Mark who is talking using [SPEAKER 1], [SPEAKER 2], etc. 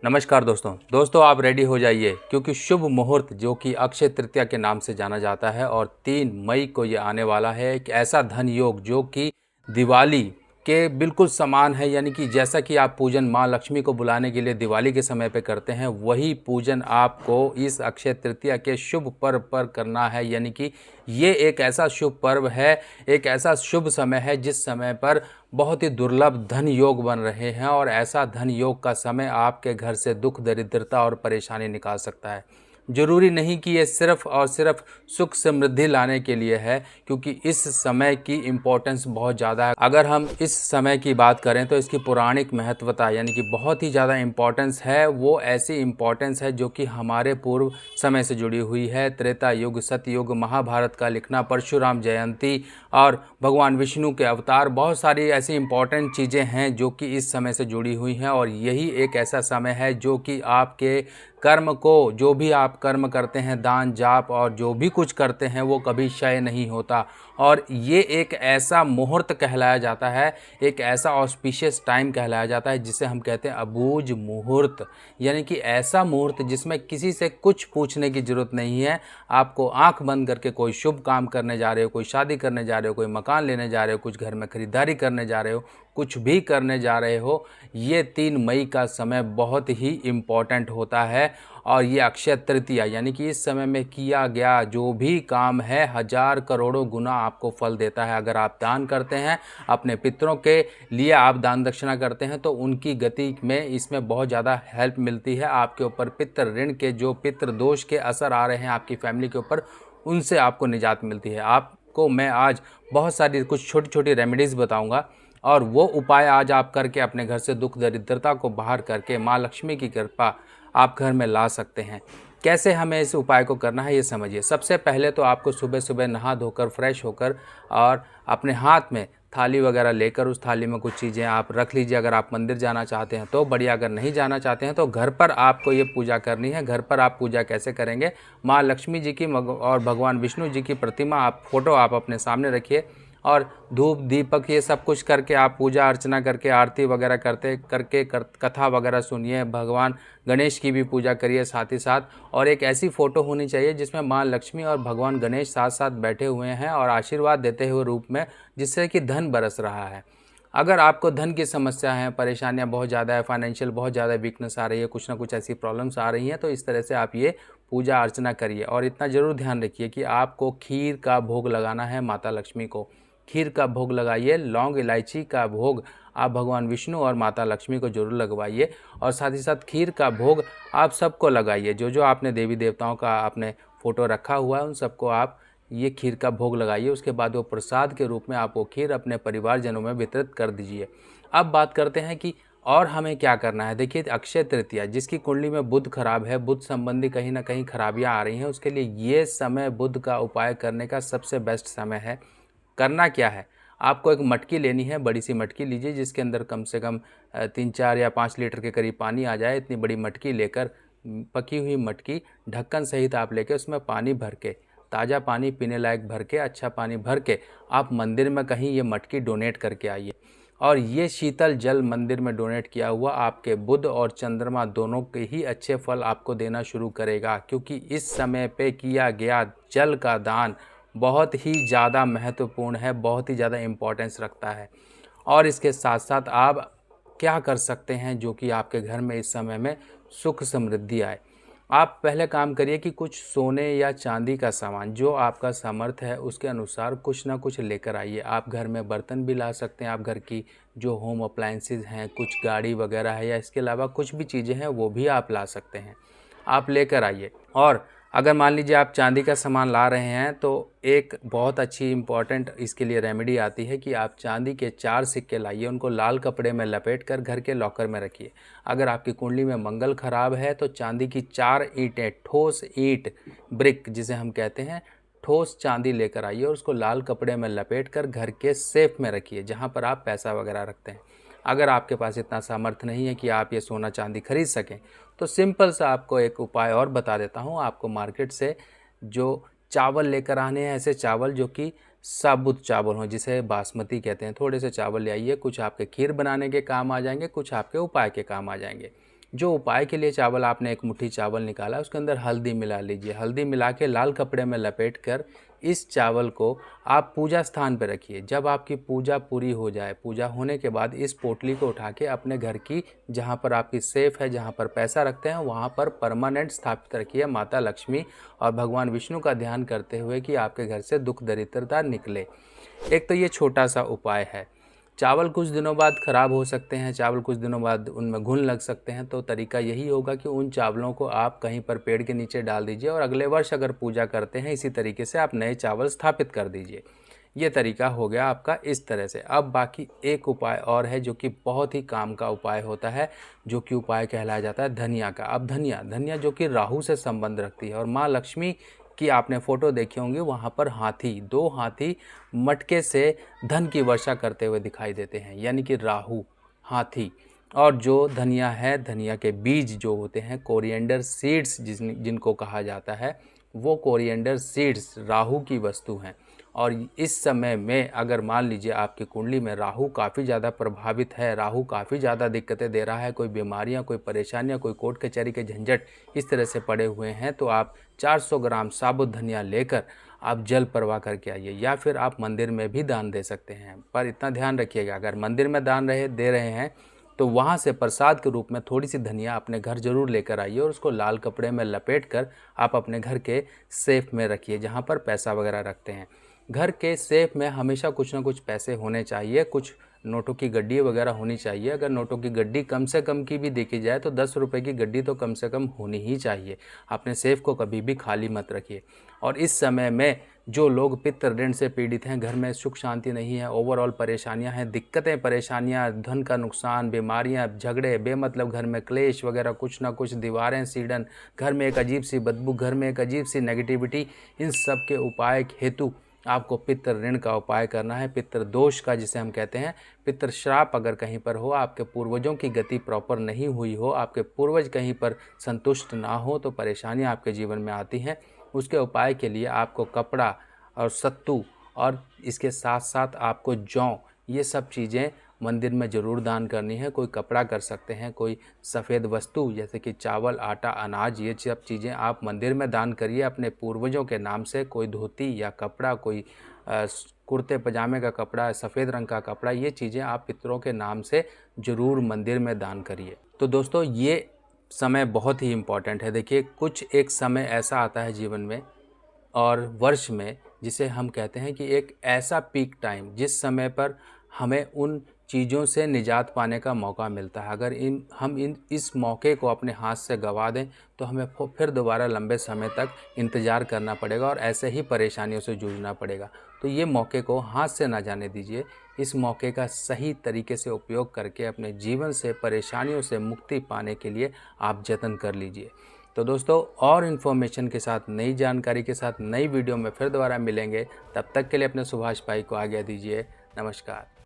[SPEAKER 1] नमस्कार दोस्तों आप रेडी हो जाइए क्योंकि शुभ मुहूर्त जो कि अक्षय तृतीया के नाम से जाना जाता है और 3 मई को ये आने वाला है। एक ऐसा धन योग जो कि दिवाली के बिल्कुल समान है, यानी कि जैसा कि आप पूजन माँ लक्ष्मी को बुलाने के लिए दिवाली के समय पे करते हैं, वही पूजन आपको इस अक्षय तृतीया के शुभ पर्व पर करना है। यानी कि ये एक ऐसा शुभ पर्व है, एक ऐसा शुभ समय है जिस समय पर बहुत ही दुर्लभ धन योग बन रहे हैं और ऐसा धन योग का समय आपके घर से दुख दरिद्रता और परेशानी निकाल सकता है। ज़रूरी नहीं कि ये सिर्फ़ और सिर्फ सुख समृद्धि लाने के लिए है, क्योंकि इस समय की इम्पोर्टेंस बहुत ज़्यादा है। अगर हम इस समय की बात करें तो इसकी पौराणिक महत्वता यानी कि बहुत ही ज़्यादा इम्पोर्टेंस है। वो ऐसी इम्पोर्टेंस है जो कि हमारे पूर्व समय से जुड़ी हुई है। त्रेता युग, सतयुग, महाभारत का लिखना, परशुराम जयंती और भगवान विष्णु के अवतार, बहुत सारी ऐसी इम्पोर्टेंट चीज़ें हैं जो कि इस समय से जुड़ी हुई हैं। और यही एक ऐसा समय है जो कि आपके कर्म को, जो भी आप कर्म करते हैं, दान जाप और जो भी कुछ करते हैं, वो कभी क्षय नहीं होता। और ये एक ऐसा मुहूर्त कहलाया जाता है, एक ऐसा ऑस्पिशियस टाइम कहलाया जाता है जिसे हम कहते हैं अबूझ मुहूर्त। यानी कि ऐसा मुहूर्त जिसमें किसी से कुछ पूछने की ज़रूरत नहीं है। आपको आंख बंद करके कोई शुभ काम करने जा रहे हो, कोई शादी करने जा रहे हो, कोई मकान लेने जा रहे हो, कुछ घर में खरीदारी करने जा रहे हो, कुछ भी करने जा रहे हो, ये 3 मई का समय बहुत ही इम्पॉर्टेंट होता है। और ये अक्षय तृतीया यानी कि इस समय में किया गया जो भी काम है 1000 करोड़ों गुना आपको फल देता है। अगर आप दान करते हैं, अपने पितरों के लिए आप दान दक्षिणा करते हैं, तो उनकी गति में इसमें बहुत ज़्यादा हेल्प मिलती है। आपके ऊपर पितृ ऋण के, जो पितृ दोष के असर आ रहे हैं आपकी फैमिली के ऊपर, उनसे आपको निजात मिलती है। आपको मैं आज बहुत सारी कुछ छोटी छोटी रेमेडीज़ बताऊंगा और वो उपाय आज आप करके अपने घर से दुख दरिद्रता को बाहर करके माँ लक्ष्मी की कृपा आप घर में ला सकते हैं। कैसे हमें इस उपाय को करना है ये समझिए। सबसे पहले तो आपको सुबह सुबह नहा धोकर फ्रेश होकर और अपने हाथ में थाली वगैरह लेकर उस थाली में कुछ चीज़ें आप रख लीजिए। अगर आप मंदिर जाना चाहते हैं तो बढ़िया, अगर नहीं जाना चाहते हैं तो घर पर आपको ये पूजा करनी है। घर पर आप पूजा कैसे करेंगे, माँ लक्ष्मी जी की और भगवान विष्णु जी की प्रतिमा, आप फोटो आप अपने सामने रखिए और धूप दीपक ये सब कुछ करके आप पूजा अर्चना करके आरती वगैरह कथा वगैरह सुनिए। भगवान गणेश की भी पूजा करिए साथ ही साथ। और एक ऐसी फ़ोटो होनी चाहिए जिसमें माँ लक्ष्मी और भगवान गणेश साथ साथ बैठे हुए हैं और आशीर्वाद देते हुए रूप में, जिससे कि धन बरस रहा है। अगर आपको धन की समस्या है, परेशानियां बहुत ज़्यादा है, फाइनेंशियल बहुत ज़्यादा वीकनेस आ रही है, कुछ ना कुछ ऐसी प्रॉब्लम्स आ रही हैं, तो इस तरह से आप ये पूजा अर्चना करिए। और इतना ज़रूर ध्यान रखिए कि आपको खीर का भोग लगाना है माता लक्ष्मी को। खीर का भोग लगाइए। लौंग इलायची का भोग आप भगवान विष्णु और माता लक्ष्मी को जरूर लगवाइए। और साथ ही साथ खीर का भोग आप सबको लगाइए। जो जो आपने देवी देवताओं का आपने फ़ोटो रखा हुआ है उन सबको आप ये खीर का भोग लगाइए। उसके बाद वो प्रसाद के रूप में आप वो खीर अपने परिवारजनों में वितरित कर दीजिए। अब बात करते हैं कि और हमें क्या करना है। देखिए, अक्षय तृतीया जिसकी कुंडली में बुध खराब है, बुध संबंधी कहीं ना कहीं खराबियां आ रही हैं, उसके लिए ये समय बुध का उपाय करने का सबसे बेस्ट समय है। करना क्या है, आपको एक मटकी लेनी है, बड़ी सी मटकी लीजिए जिसके अंदर कम से कम 3-4 या 5 लीटर के करीब पानी आ जाए। इतनी बड़ी मटकी लेकर, पकी हुई मटकी ढक्कन सहित आप लेके उसमें पानी भर के, ताज़ा पानी पीने लायक भर के, अच्छा पानी भर के आप मंदिर में कहीं ये मटकी डोनेट करके आइए। और ये शीतल जल मंदिर में डोनेट किया हुआ आपके बुध और चंद्रमा दोनों के ही अच्छे फल आपको देना शुरू करेगा, क्योंकि इस समय पे किया गया जल का दान बहुत ही ज़्यादा महत्वपूर्ण है, बहुत ही ज़्यादा इम्पोर्टेंस रखता है। और इसके साथ साथ आप क्या कर सकते हैं जो कि आपके घर में इस समय में सुख समृद्धि आए। आप पहले काम करिए कि कुछ सोने या चांदी का सामान जो आपका सामर्थ्य है उसके अनुसार कुछ ना कुछ लेकर आइए। आप घर में बर्तन भी ला सकते हैं, आप घर की जो होम अप्लायंसेस हैं, कुछ गाड़ी वगैरह है या इसके अलावा कुछ भी चीज़ें हैं वो भी आप ला सकते हैं, आप लेकर आइए। और अगर मान लीजिए आप चांदी का सामान ला रहे हैं तो एक बहुत अच्छी इम्पॉर्टेंट इसके लिए रेमेडी आती है कि आप चांदी के 4 सिक्के लाइए, उनको लाल कपड़े में लपेट कर घर के लॉकर में रखिए। अगर आपकी कुंडली में मंगल खराब है तो चांदी की 4 ईंटें, ठोस ईंट, ब्रिक जिसे हम कहते हैं, ठोस चांदी लेकर आइए और उसको लाल कपड़े में लपेट कर घर के सेफ में रखिए जहाँ पर आप पैसा वगैरह रखते हैं। अगर आपके पास इतना सामर्थ्य नहीं है कि आप ये सोना चांदी खरीद सकें तो सिंपल सा आपको एक उपाय और बता देता हूँ। आपको मार्केट से जो चावल लेकर आने हैं, ऐसे चावल जो कि साबुत चावल हों, जिसे बासमती कहते हैं, थोड़े से चावल ले आइए। कुछ आपके खीर बनाने के काम आ जाएंगे, कुछ आपके उपाय के काम आ जाएंगे। जो उपाय के लिए चावल आपने एक मुट्ठी चावल निकाला, उसके अंदर हल्दी मिला लीजिए। हल्दी मिला के लाल कपड़े में लपेट कर इस चावल को आप पूजा स्थान पर रखिए। जब आपकी पूजा पूरी हो जाए, पूजा होने के बाद इस पोटली को उठा के अपने घर की, जहाँ पर आपकी सेफ है, जहाँ पर पैसा रखते हैं, वहाँ पर परमानेंट स्थापित रखिए, माता लक्ष्मी और भगवान विष्णु का ध्यान करते हुए कि आपके घर से दुख दरिद्रता निकले। एक तो ये छोटा सा उपाय है। चावल कुछ दिनों बाद ख़राब हो सकते हैं, चावल कुछ दिनों बाद उनमें घुन लग सकते हैं, तो तरीका यही होगा कि उन चावलों को आप कहीं पर पेड़ के नीचे डाल दीजिए और अगले वर्ष अगर पूजा करते हैं इसी तरीके से आप नए चावल स्थापित कर दीजिए। ये तरीका हो गया आपका इस तरह से। अब बाकी एक उपाय और है जो कि बहुत ही काम का उपाय होता है, जो कि उपाय कहलाया जाता है धनिया का। अब धनिया जो कि राहु से संबंध रखती है, और माँ लक्ष्मी कि आपने फ़ोटो देखी होंगी, वहाँ पर हाथी, 2 हाथी मटके से धन की वर्षा करते हुए दिखाई देते हैं, यानी कि राहु, हाथी। और जो धनिया है, धनिया के बीज जो होते हैं, कोरिएंडर सीड्स जिनको कहा जाता है, वो कोरिएंडर सीड्स राहु की वस्तु हैं। और इस समय में अगर मान लीजिए आपकी कुंडली में राहु काफ़ी ज़्यादा प्रभावित है, राहु काफ़ी ज़्यादा दिक्कतें दे रहा है, कोई बीमारियां, कोई परेशानियां, कोई कोर्ट कचहरी के झंझट इस तरह से पड़े हुए हैं, तो आप 400 ग्राम साबुत धनिया लेकर आप जल प्रवाह करके आइए, या फिर आप मंदिर में भी दान दे सकते हैं। पर इतना ध्यान रखिएगा, अगर मंदिर में दान दे रहे हैं तो वहाँ से प्रसाद के रूप में थोड़ी सी धनिया अपने घर ज़रूर लेकर आइए और उसको लाल कपड़े में लपेट कर आप अपने घर के सेफ में रखिए, जहाँ पर पैसा वगैरह रखते हैं। घर के सेफ में हमेशा कुछ ना कुछ पैसे होने चाहिए, कुछ नोटों की गड्डी वगैरह होनी चाहिए। अगर नोटों की गड्डी कम से कम की भी देखी जाए तो 10 रुपये की गड्डी तो कम से कम होनी ही चाहिए। अपने सेफ को कभी भी खाली मत रखिए। और इस समय में जो लोग पितृ ऋण से पीड़ित हैं, घर में सुख शांति नहीं है, ओवरऑल परेशानियां हैं, दिक्कतें परेशानियां, धन का नुकसान, बीमारियां, झगड़े, बेमतलब घर में क्लेश वगैरह, कुछ ना कुछ, दीवारें सीढ़न, घर में एक अजीब सी बदबू, घर में एक अजीब सी नेगेटिविटी, इन सब के उपाय हेतु आपको पितृ ऋण का उपाय करना है। पितृ दोष का जिसे हम कहते हैं, पितृ श्राप अगर कहीं पर हो, आपके पूर्वजों की गति प्रॉपर नहीं हुई हो, आपके पूर्वज कहीं पर संतुष्ट ना हो, तो परेशानियां आपके जीवन में आती हैं। उसके उपाय के लिए आपको कपड़ा और सत्तू और इसके साथ साथ आपको जौ, ये सब चीज़ें मंदिर में ज़रूर दान करनी है। कोई कपड़ा कर सकते हैं, कोई सफ़ेद वस्तु जैसे कि चावल, आटा, अनाज, ये सब चीज़ें आप मंदिर में दान करिए अपने पूर्वजों के नाम से। कोई धोती या कपड़ा, कोई कुर्ते पजामे का कपड़ा, सफ़ेद रंग का कपड़ा, ये चीज़ें आप पितरों के नाम से ज़रूर मंदिर में दान करिए। तो दोस्तों, ये समय बहुत ही इम्पॉर्टेंट है। देखिए, कुछ एक समय ऐसा आता है जीवन में और वर्ष में जिसे हम कहते हैं कि एक ऐसा पीक टाइम जिस समय पर हमें उन चीज़ों से निजात पाने का मौका मिलता है। अगर इस मौके को अपने हाथ से गंवा दें तो हमें फिर दोबारा लंबे समय तक इंतज़ार करना पड़ेगा और ऐसे ही परेशानियों से जूझना पड़ेगा। तो ये मौके को हाथ से ना जाने दीजिए। इस मौके का सही तरीके से उपयोग करके अपने जीवन से परेशानियों से मुक्ति पाने के लिए आप जतन कर लीजिए। तो दोस्तों, और इन्फॉर्मेशन के साथ, नई जानकारी के साथ नई वीडियो में फिर दोबारा मिलेंगे। तब तक के लिए अपने सुभाष भाई को आज्ञा दीजिए। नमस्कार।